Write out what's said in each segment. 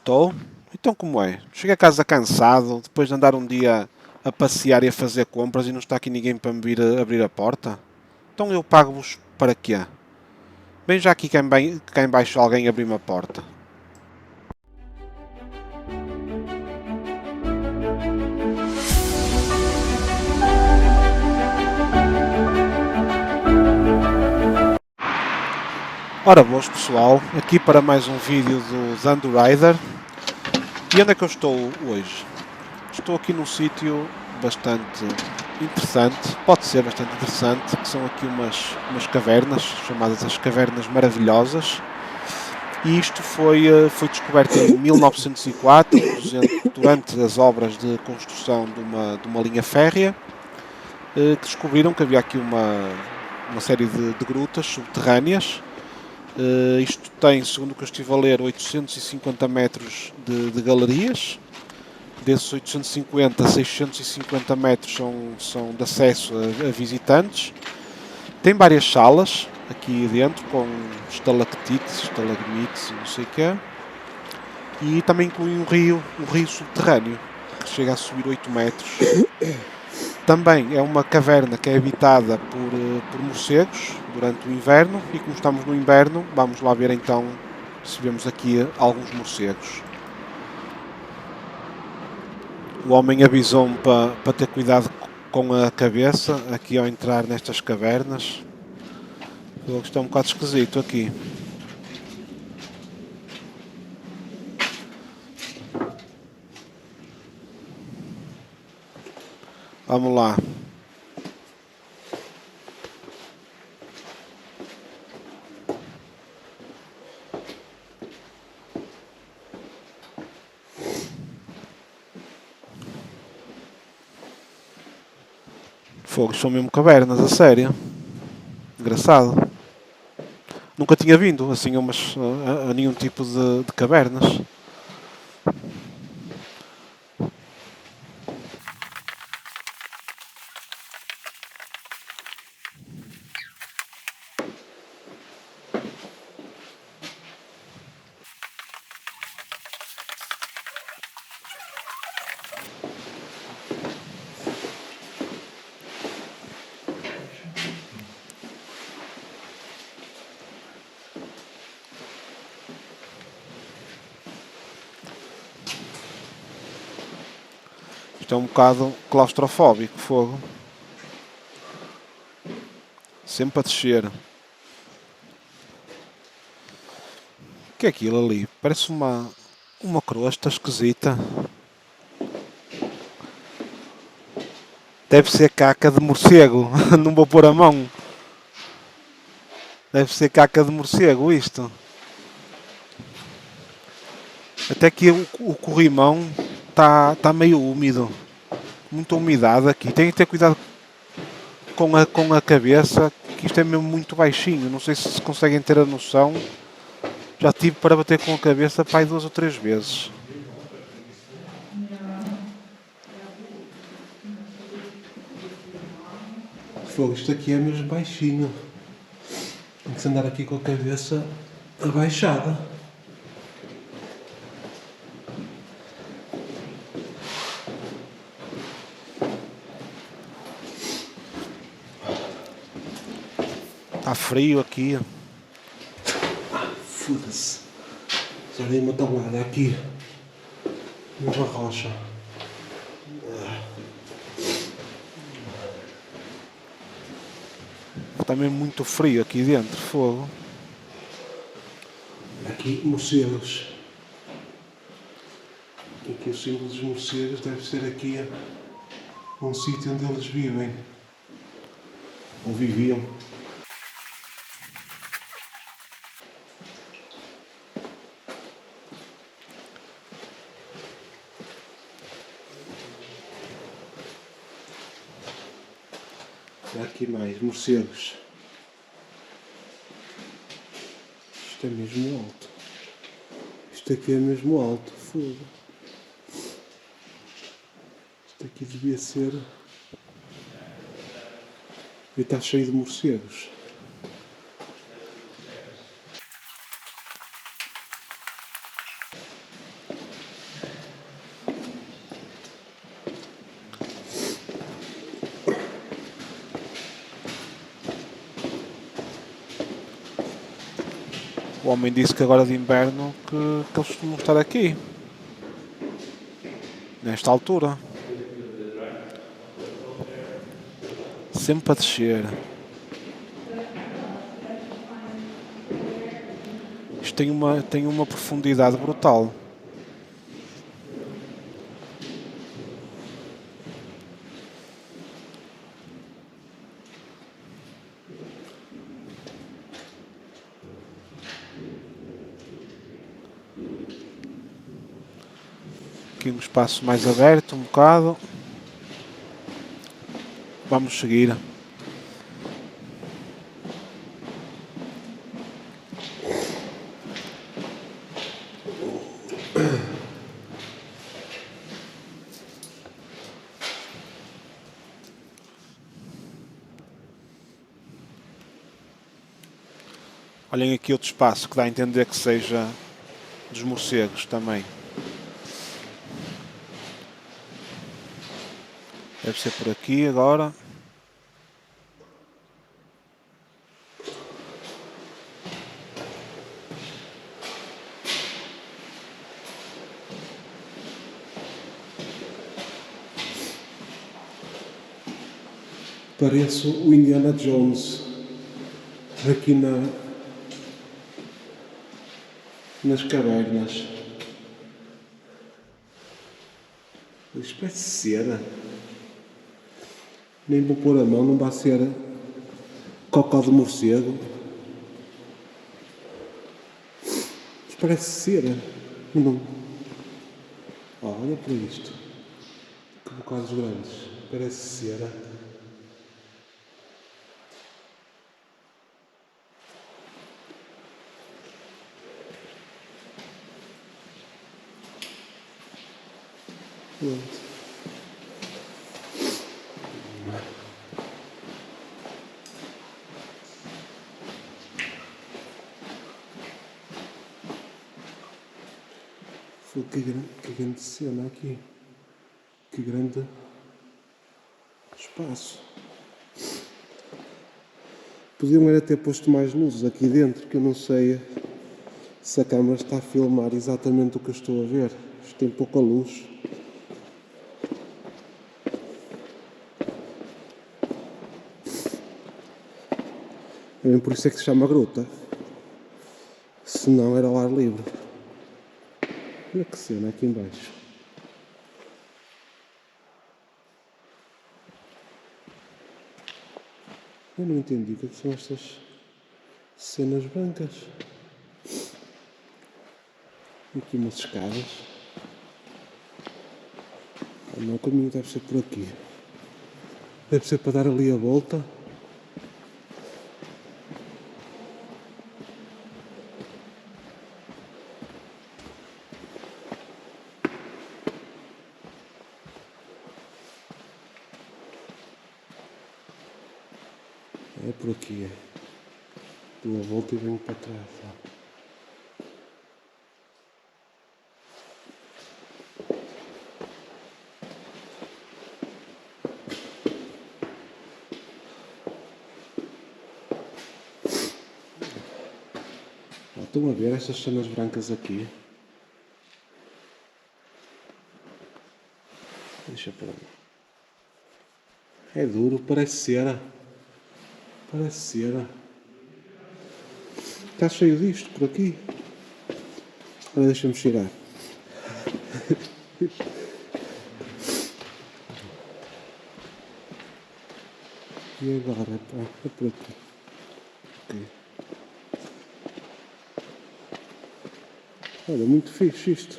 Estou? Então como é? Cheguei a casa cansado, depois de andar um dia a passear e a fazer compras e não está aqui ninguém para me vir a abrir a porta? Então eu pago-vos para quê? Vem já aqui cá em baixo alguém abrir-me a porta. Ora boas pessoal, aqui para mais um vídeo do Zando Rider. E onde é que eu estou hoje? Estou aqui num sítio bastante interessante, pode ser bastante interessante, que são aqui umas cavernas, chamadas as Cavernas Maravilhosas. E isto foi descoberto em 1904, durante as obras de construção de uma linha férrea, que descobriram que havia aqui uma série de grutas subterrâneas. Isto tem, segundo o que eu estive a ler, 850 metros de galerias. Desses 850, 650 metros são de acesso a visitantes. Tem várias salas aqui dentro, com estalactites, estalagmites e não sei o que é. E também inclui um rio subterrâneo, que chega a subir 8 metros. Também é uma caverna que é habitada por morcegos durante o inverno. E como estamos no inverno, vamos lá ver então se vemos aqui alguns morcegos. O homem avisou-me para ter cuidado com a cabeça aqui ao entrar nestas cavernas. Isto é um bocado esquisito aqui. Vamos lá. Fogos são mesmo cavernas, a sério. Engraçado. Nunca tinha vindo assim a nenhum tipo de cavernas. Isto é um bocado claustrofóbico, fogo. Sempre a descer. O que é aquilo ali? Parece uma crosta esquisita. Deve ser caca de morcego. Não vou pôr a mão. Deve ser caca de morcego isto. Até que o corrimão está meio úmido. Muita umidade aqui. Tem que ter cuidado com a cabeça, que isto é mesmo muito baixinho. Não sei se conseguem ter a noção. Já tive para bater com a cabeça pai 2 ou 3 vezes. Fogo, isto aqui é mesmo baixinho. Tem que se andar aqui com a cabeça abaixada. Está frio aqui. Foda-se. Já dei uma tabuada aqui. Numa rocha. Está mesmo muito frio aqui dentro, fogo. Aqui morcegos. Aqui o símbolo dos morcegos deve ser aqui um sítio onde eles vivem. Ou viviam. Há aqui mais morcegos. Isto é mesmo alto. Isto aqui é mesmo alto. Fogo. Isto aqui devia ser. E está cheio de morcegos. O homem disse que agora de inverno que eles costumam estar aqui. Nesta altura. Sempre a descer. Isto tem uma profundidade brutal. Aqui um espaço mais aberto, um bocado. Vamos seguir. Olhem aqui outro espaço que dá a entender que seja dos morcegos também. Deve ser por aqui agora. Parece o Indiana Jones aqui nas cavernas. Isto parece cera. Nem vou pôr a mão, não vai ser cocó de morcego. Isto parece cera. Não. Oh, olha para isto. Que bocados grandes. Parece cera. Pronto. Que grande cena aqui. Que grande espaço. Podiam era ter posto mais luzes aqui dentro, que eu não sei se a câmera está a filmar exatamente o que eu estou a ver. Isto tem pouca luz. Por isso é que se chama gruta. Se não era ao ar livre. Olha que cena aqui em baixo. Eu não entendi o que são estas cenas brancas. Aqui umas escadas. Não, o caminho deve ser por aqui. Deve ser para dar ali a volta. É por aqui, é. Dou a volta e venho para trás. Ó. Estão a ver estas cenas brancas aqui? Deixa para mim. É duro, parece cera. Parece cera. Está cheio disto por aqui. Agora deixa-me cheirar. E agora? É por aqui. Okay. Olha, muito fixe isto.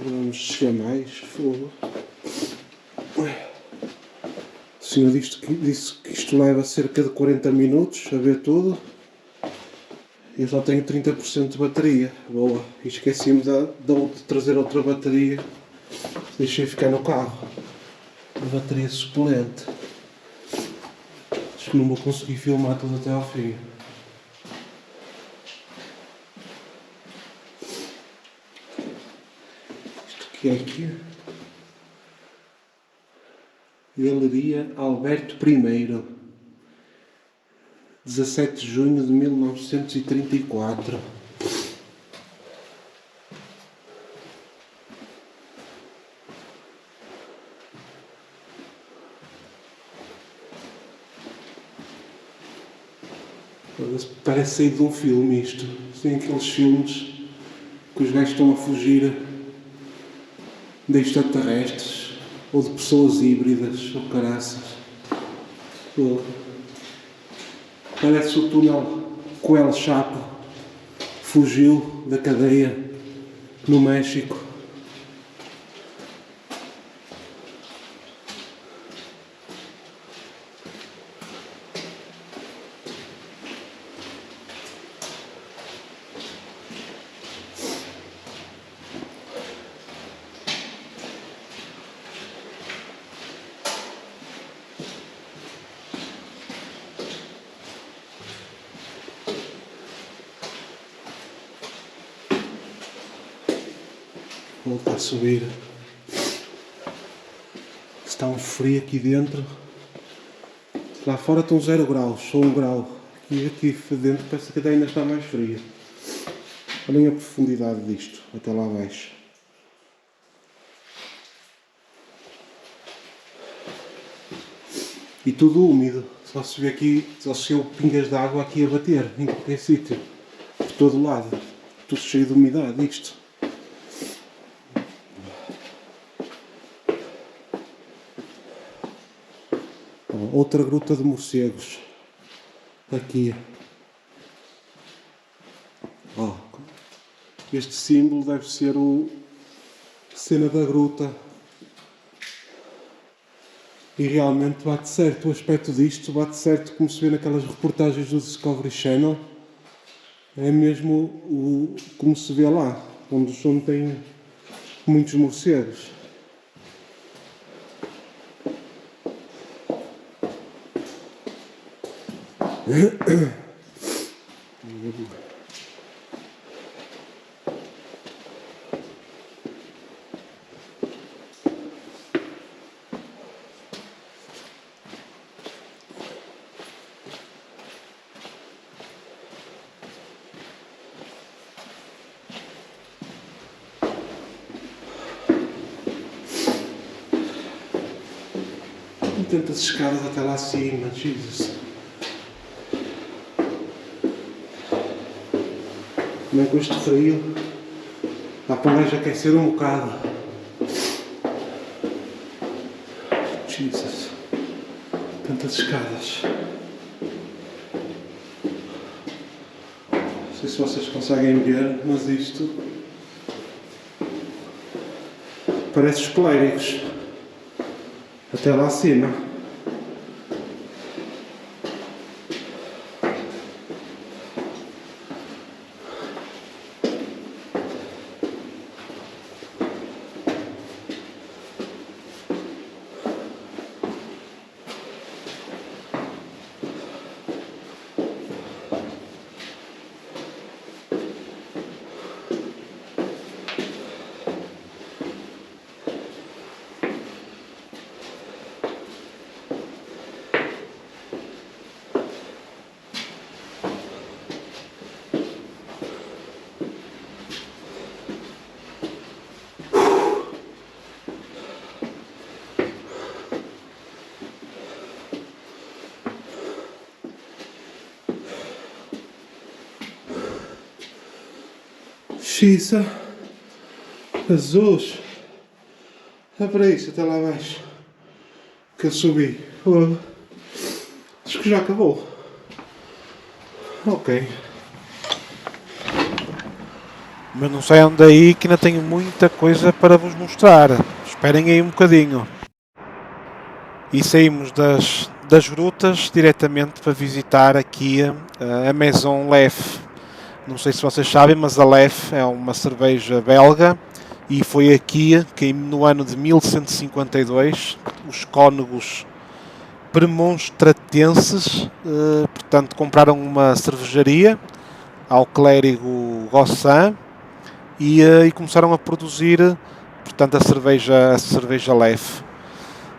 Vamos chegar mais fogo. O senhor disse que isto leva cerca de 40 minutos a ver tudo. Eu só tenho 30% de bateria. Boa. E esqueci-me de trazer outra bateria. Deixei ficar no carro. A bateria suplente. que não vou conseguir filmar tudo até ao fim. Isto que é aqui? Galeria Alberto I, 17 de junho de 1934. Parece sair de um filme isto. Tem aqueles filmes que os gajos estão a fugir de extraterrestres ou de pessoas híbridas ou caraças. Parece o túnel que o El Chapo fugiu da cadeia no México. Vou voltar a subir. Está um frio aqui dentro. Lá fora estão 0 graus, só 1 grau. E aqui dentro parece que ainda está mais frio. Olhem a profundidade disto, até lá abaixo. E tudo úmido. Só se vê aqui, só se vê pingas de água aqui a bater, em qualquer sítio. Por todo lado. Tudo cheio de umidade, isto. Outra gruta de morcegos. Aqui. Este símbolo deve ser a cena da gruta. E realmente bate certo. O aspecto disto bate certo como se vê naquelas reportagens do Discovery Channel. É mesmo como se vê lá. Onde tem muitos morcegos. E tantas escadas até lá acima, Jesus. Também com este frio, dá para mais aquecer um bocado. Jesus. Tantas escadas. Não sei se vocês conseguem ver, mas isto parece os clérigos. Até lá acima. Xiça, Jesus, é para isso, até lá abaixo que eu subi. Acho que já acabou. Ok. Mas não saiam daí que ainda tenho muita coisa para vos mostrar. Esperem aí um bocadinho. E saímos das grutas diretamente para visitar aqui a Maison Leffe. Não sei se vocês sabem, mas a Leffe é uma cerveja belga e foi aqui que no ano de 1152 os cônegos premonstratenses, portanto compraram uma cervejaria ao clérigo Gossan e começaram a produzir, portanto, a cerveja Leffe.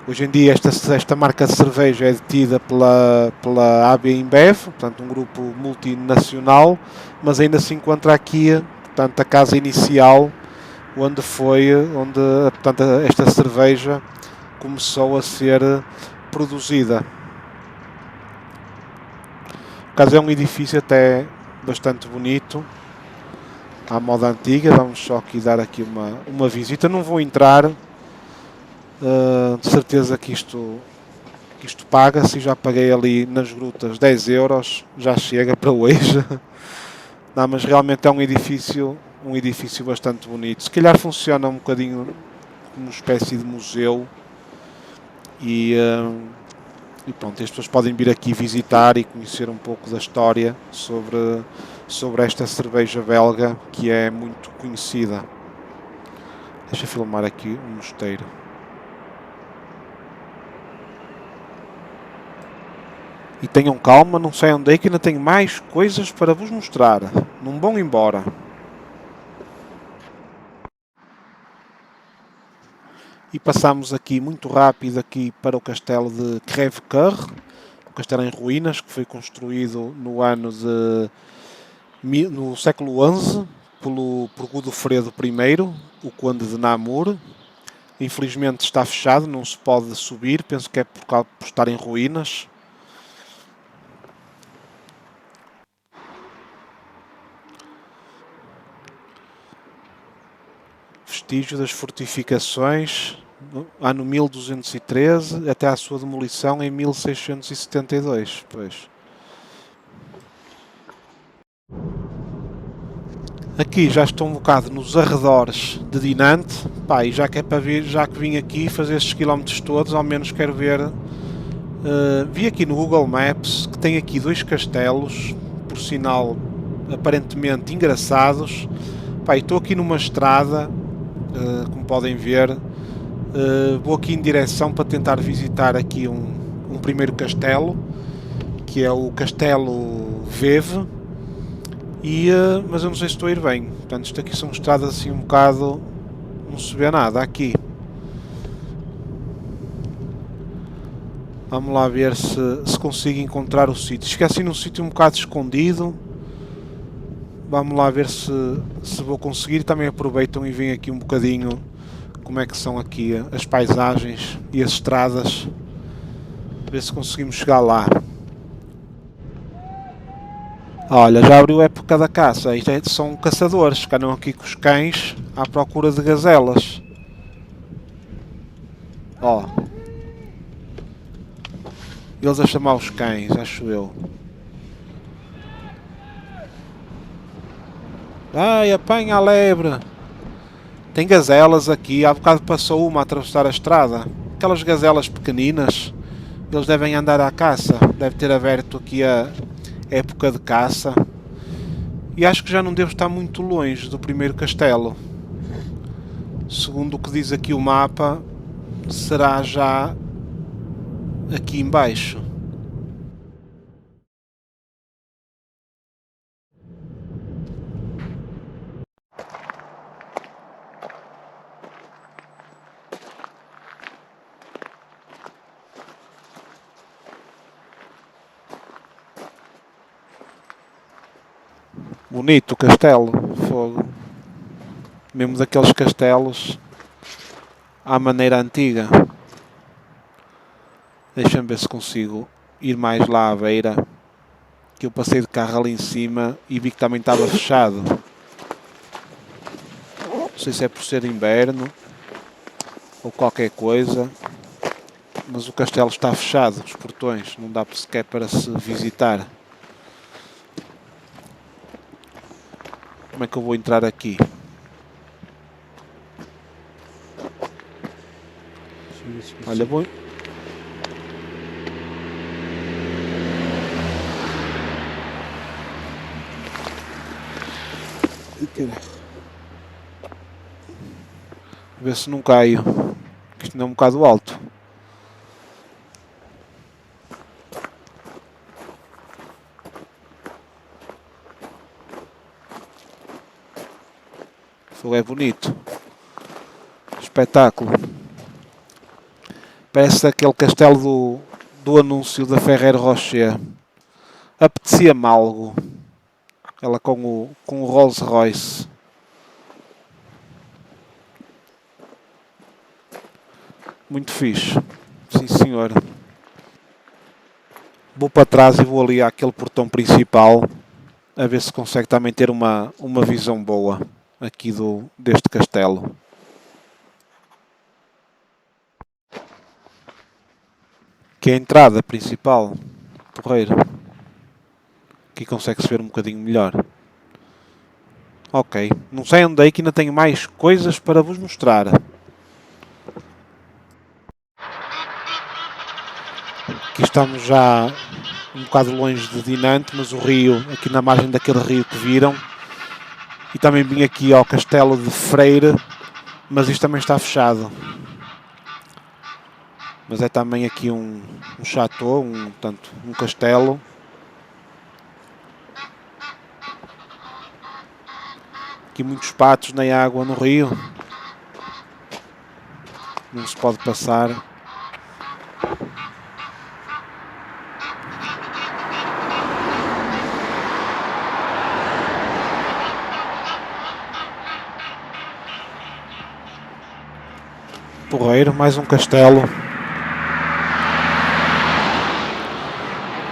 Hoje em dia esta marca de cerveja é detida pela AB InBev, portanto um grupo multinacional, mas ainda se encontra aqui, portanto, a casa inicial onde portanto, esta cerveja começou a ser produzida. O caso é um edifício até bastante bonito, à moda antiga. Vamos só aqui dar aqui uma visita. Não vou entrar, de certeza que isto paga-se. Já paguei ali nas grutas 10 euros, já chega para hoje. Não, mas realmente é um edifício bastante bonito. Se calhar funciona um bocadinho como uma espécie de museu e pronto, as pessoas podem vir aqui visitar e conhecer um pouco da história sobre esta cerveja belga que é muito conhecida. Deixa eu filmar aqui um mosteiro. E tenham calma, não saiam daí que ainda tenho mais coisas para vos mostrar. Não vão embora. E passamos aqui muito rápido aqui para o castelo de Crèvecoeur, um castelo em ruínas que foi construído no século XI por Godofredo I, o conde de Namur. Infelizmente está fechado, não se pode subir, penso que é por estar em ruínas. Vestígio das fortificações, ano 1213, até à sua demolição em 1672. Pois. Aqui já estou um bocado nos arredores de Dinant, pá, e já que é para vir, já que vim aqui fazer estes quilómetros todos, ao menos quero ver. Vi aqui no Google Maps que tem aqui 2 castelos, por sinal aparentemente engraçados. Pá, estou aqui numa estrada, como podem ver. Vou aqui em direção para tentar visitar aqui um primeiro castelo, que é o Castelo Veve. Mas eu não sei se estou a ir bem. Portanto, isto aqui são estradas assim um bocado... não se vê nada aqui. Vamos lá ver se consigo encontrar o sítio. Isto é assim num sítio um bocado escondido. Vamos lá ver se vou conseguir. Também aproveitam e veem aqui um bocadinho como é que são aqui as paisagens e as estradas. Ver se conseguimos chegar lá. Olha, já abriu a época da caça. Isto são caçadores que andam aqui com os cães à procura de gazelas. Ó. Eles a chamar os cães, acho eu. Ai, apanha a lebre. Tem gazelas aqui. Há bocado passou uma a atravessar a estrada. Aquelas gazelas pequeninas. Eles devem andar à caça. Deve ter aberto aqui a época de caça. E acho que já não devo estar muito longe do primeiro castelo. Segundo o que diz aqui o mapa, será já aqui embaixo. Bonito o castelo, fogo. Mesmo daqueles castelos à maneira antiga. Deixa-me ver se consigo ir mais lá à beira. Que eu passei de carro ali em cima e vi que também estava fechado. Não sei se é por ser inverno ou qualquer coisa. Mas o castelo está fechado, os portões. Não dá sequer para se visitar. Como é que eu vou entrar aqui? Olha, vou... ver se não caio. Isto não é um bocado alto. Fogo é bonito. Espetáculo. Parece aquele castelo do anúncio da Ferrero Rocher. Apetecia-me algo. Ela com o Rolls Royce. Muito fixe. Sim senhor. Vou para trás e vou ali àquele portão principal. A ver se consegue também ter uma visão boa aqui deste castelo. Que é a entrada principal. Porreiro. Aqui consegue-se ver um bocadinho melhor. Ok. Não sei onde é que ainda tenho mais coisas para vos mostrar. Aqui estamos já um bocado longe de Dinante, mas o rio, aqui na margem daquele rio que viram. E também vim aqui ao castelo de Freire, mas isto também está fechado. Mas é também aqui um chateau, um castelo. Aqui muitos patos na água no rio. Não se pode passar. Porreiro, mais um castelo.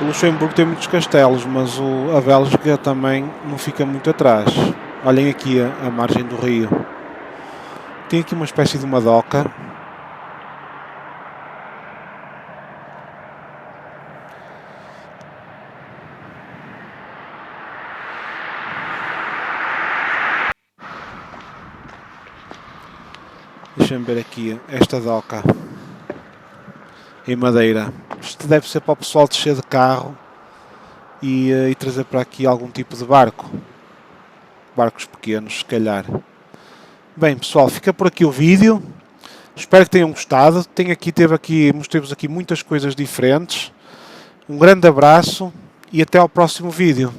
O Luxemburgo tem muitos castelos, mas a Bélgica também não fica muito atrás. Olhem aqui a margem do rio. Tem aqui uma espécie de uma doca. Deixa-me ver aqui esta doca em madeira. Isto deve ser para o pessoal descer de carro e trazer para aqui algum tipo de barco. Barcos pequenos, se calhar. Bem, pessoal, fica por aqui o vídeo. Espero que tenham gostado. Mostrei-vos aqui muitas coisas diferentes. Um grande abraço e até ao próximo vídeo.